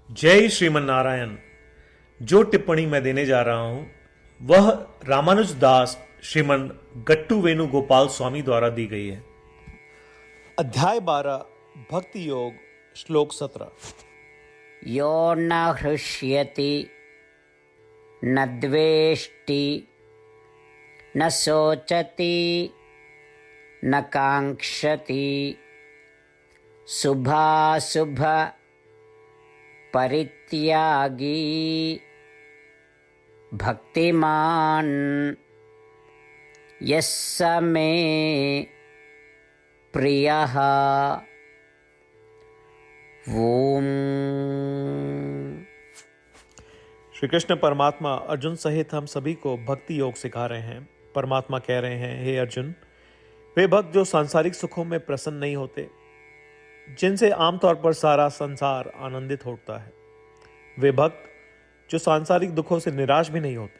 जय श्रीमन नारायण। जो टिप्पणी मैं देने जा रहा हूं वह रामानुज दास श्रीमन गट्टू वेणुगोपाल स्वामी द्वारा दी गई है। अध्याय 12 भक्ति योग श्लोक 17। यो न हृष्यति न द्वेष्टि न शोचति न कांक्षति शुभाशुभ परित्यागी भक्तिमान यस्य मे प्रियः। ओम। श्री कृष्ण परमात्मा अर्जुन सहित हम सभी को भक्ति योग सिखा रहे हैं। परमात्मा कह रहे हैं, हे अर्जुन, वे भक्त जो सांसारिक सुखों में प्रसन्न नहीं होते, जिनसे आमतौर पर सारा संसार आनंदित होता है, वे भक्त जो सांसारिक दुखों से निराश भी नहीं होते,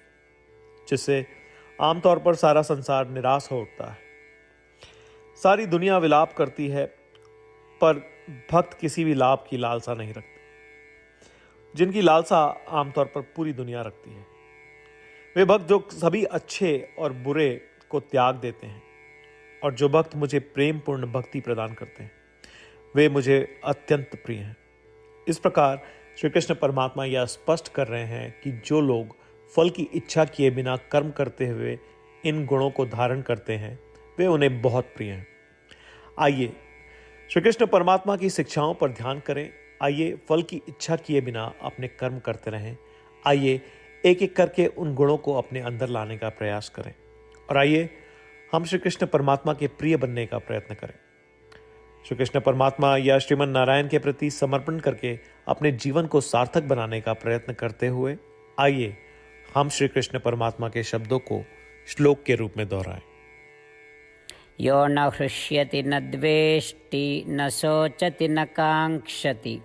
जिससे आमतौर पर सारा संसार निराश हो उठता है। सारी दुनिया विलाप करती है, पर भक्त किसी भी लाभ की लालसा नहीं रखते, जिनकी लालसा आमतौर पर पूरी दुनिया रखती है। वे भक्त जो सभी अच्छे और बुरे को त्याग देते हैं, और जो भक्त मुझे प्रेम पूर्ण भक्ति प्रदान करते हैं, वे मुझे अत्यंत प्रिय हैं। इस प्रकार श्री कृष्ण परमात्मा यह स्पष्ट कर रहे हैं कि जो लोग फल की इच्छा किए बिना कर्म करते हुए इन गुणों को धारण करते हैं, वे उन्हें बहुत प्रिय हैं। आइए श्री कृष्ण परमात्मा की शिक्षाओं पर ध्यान करें। आइए फल की इच्छा किए बिना अपने कर्म करते रहें। आइए एक एक करके उन गुणों को अपने अंदर लाने का प्रयास करें, और आइए हम श्री कृष्ण परमात्मा के प्रिय बनने का प्रयत्न करें। श्री कृष्ण परमात्मा या श्रीमन नारायण के प्रति समर्पण करके अपने जीवन को सार्थक बनाने का प्रयत्न करते हुए आइए हम श्री कृष्ण परमात्मा के शब्दों को श्लोक के रूप में दोहराएं। यो न हृष्यति न द्वेष्टि न शोचति न कांक्षति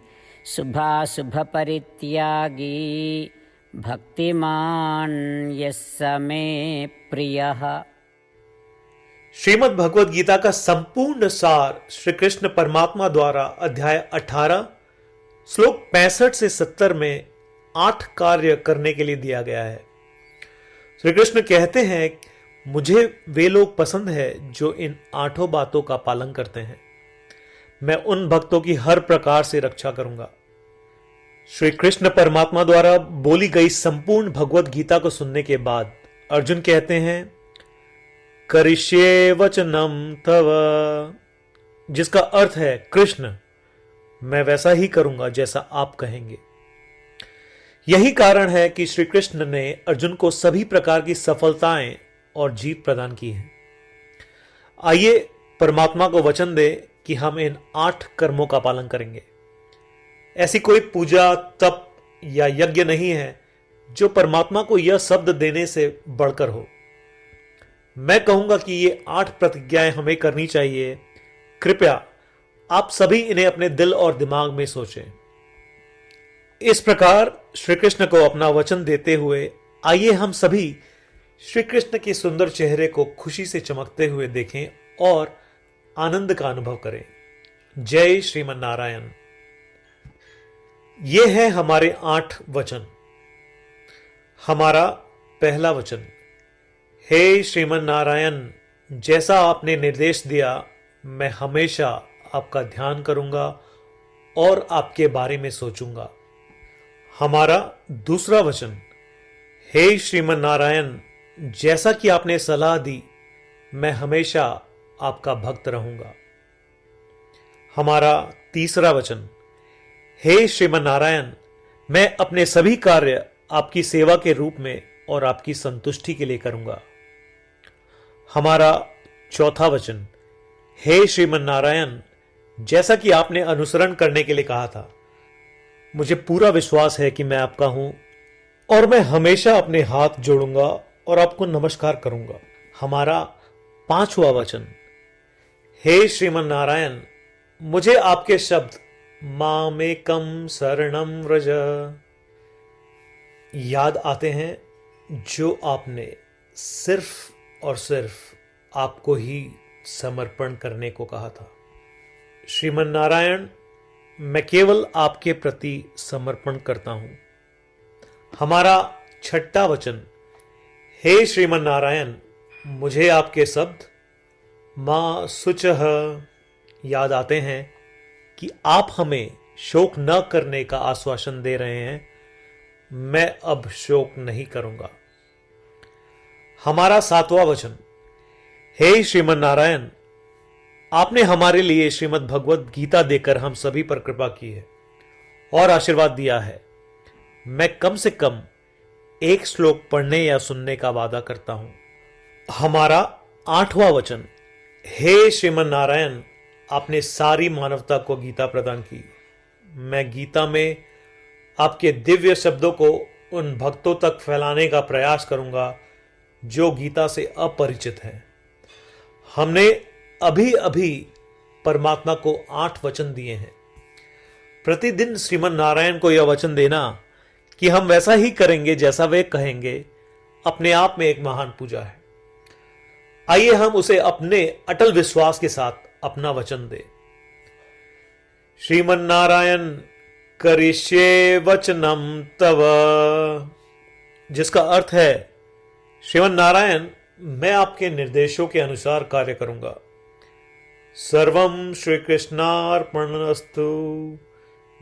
शुभाशुभ परित्यागी भक्तिमान यस्य मे प्रियः। श्रीमद् भगवद गीता का संपूर्ण सार श्री कृष्ण परमात्मा द्वारा अध्याय 18 श्लोक 65 से 70 में 8 कार्य करने के लिए दिया गया है। श्री कृष्ण कहते हैं, मुझे वे लोग पसंद है जो इन 8 बातों का पालन करते हैं। मैं उन भक्तों की हर प्रकार से रक्षा करूंगा। श्री कृष्ण परमात्मा द्वारा बोली गई संपूर्ण भगवद गीता को सुनने के बाद अर्जुन कहते हैं, करिष्ये वचनम तव, जिसका अर्थ है, कृष्ण, मैं वैसा ही करूंगा जैसा आप कहेंगे। यही कारण है कि श्री कृष्ण ने अर्जुन को सभी प्रकार की सफलताएं और जीत प्रदान की है। आइए परमात्मा को वचन दे कि हम इन 8 कर्मों का पालन करेंगे। ऐसी कोई पूजा, तप या यज्ञ नहीं है जो परमात्मा को यह शब्द देने से बढ़कर हो। मैं कहूंगा कि ये 8 प्रतिज्ञाएं हमें करनी चाहिए। कृपया आप सभी इन्हें अपने दिल और दिमाग में सोचें। इस प्रकार श्री कृष्ण को अपना वचन देते हुए आइए हम सभी श्री कृष्ण के सुंदर चेहरे को खुशी से चमकते हुए देखें और आनंद का अनुभव करें। जय श्रीमन नारायण। ये है हमारे 8 वचन। हमारा पहला वचन, हे श्रीमन नारायण, जैसा आपने निर्देश दिया मैं हमेशा आपका ध्यान करूंगा और आपके बारे में सोचूंगा। हमारा दूसरा वचन, हे श्रीमन नारायण, जैसा कि आपने सलाह दी मैं हमेशा आपका भक्त रहूंगा। हमारा तीसरा वचन, हे श्रीमन नारायण, मैं अपने सभी कार्य आपकी सेवा के रूप में और आपकी संतुष्टि के लिए करूंगा। हमारा चौथा वचन, हे श्रीमन नारायण, जैसा कि आपने अनुसरण करने के लिए कहा था, मुझे पूरा विश्वास है कि मैं आपका हूं और मैं हमेशा अपने हाथ जोड़ूंगा और आपको नमस्कार करूंगा। हमारा पांचवा वचन, हे श्रीमन नारायण, मुझे आपके शब्द मामेकम शरणम व्रज याद आते हैं, जो आपने सिर्फ और सिर्फ आपको ही समर्पण करने को कहा था। श्रीमन नारायण, मैं केवल आपके प्रति समर्पण करता हूं। हमारा छठा वचन, हे श्रीमन नारायण, मुझे आपके शब्द मां शुचः याद आते हैं कि आप हमें शोक न करने का आश्वासन दे रहे हैं। मैं अब शोक नहीं करूंगा। हमारा सातवां वचन, हे श्रीमन नारायण, आपने हमारे लिए श्रीमद् भगवत गीता देकर हम सभी पर कृपा की है और आशीर्वाद दिया है। मैं कम से कम एक श्लोक पढ़ने या सुनने का वादा करता हूं। हमारा आठवां वचन, हे श्रीमन नारायण, आपने सारी मानवता को गीता प्रदान की। मैं गीता में आपके दिव्य शब्दों को उन भक्तों तक फैलाने का प्रयास करूंगा जो गीता से अपरिचित हैं। हमने अभी अभी परमात्मा को 8 वचन दिए हैं। प्रतिदिन श्रीमन नारायण को यह वचन देना कि हम वैसा ही करेंगे जैसा वे कहेंगे, अपने आप में एक महान पूजा है। आइए हम उसे अपने अटल विश्वास के साथ अपना वचन दें। श्रीमन नारायण करिष्ये वचनम तव, जिसका अर्थ है, श्रीमन नारायण, मैं आपके निर्देशों के अनुसार कार्य करूंगा। सर्वम श्री कृष्णार्पणमस्तु।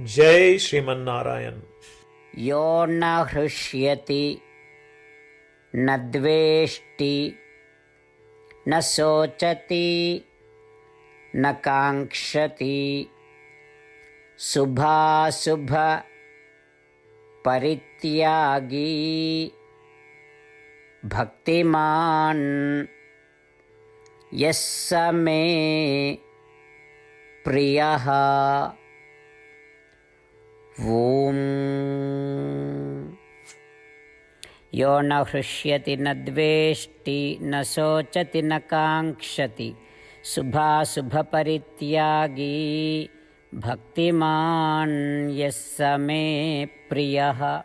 जय श्रीमन नारायण। यो न हृष्यति न द्वेष्टि न शोचति न काङ्क्षति शुभाशुभ परित्यागी भक्तिमान् यः स मे प्रियः। ॐ यो न हृष्यति न द्वेष्टि न शोचति न काङ्क्षति शुभाशुभपरित्यागी भक्तिमान् यः स मे प्रियः।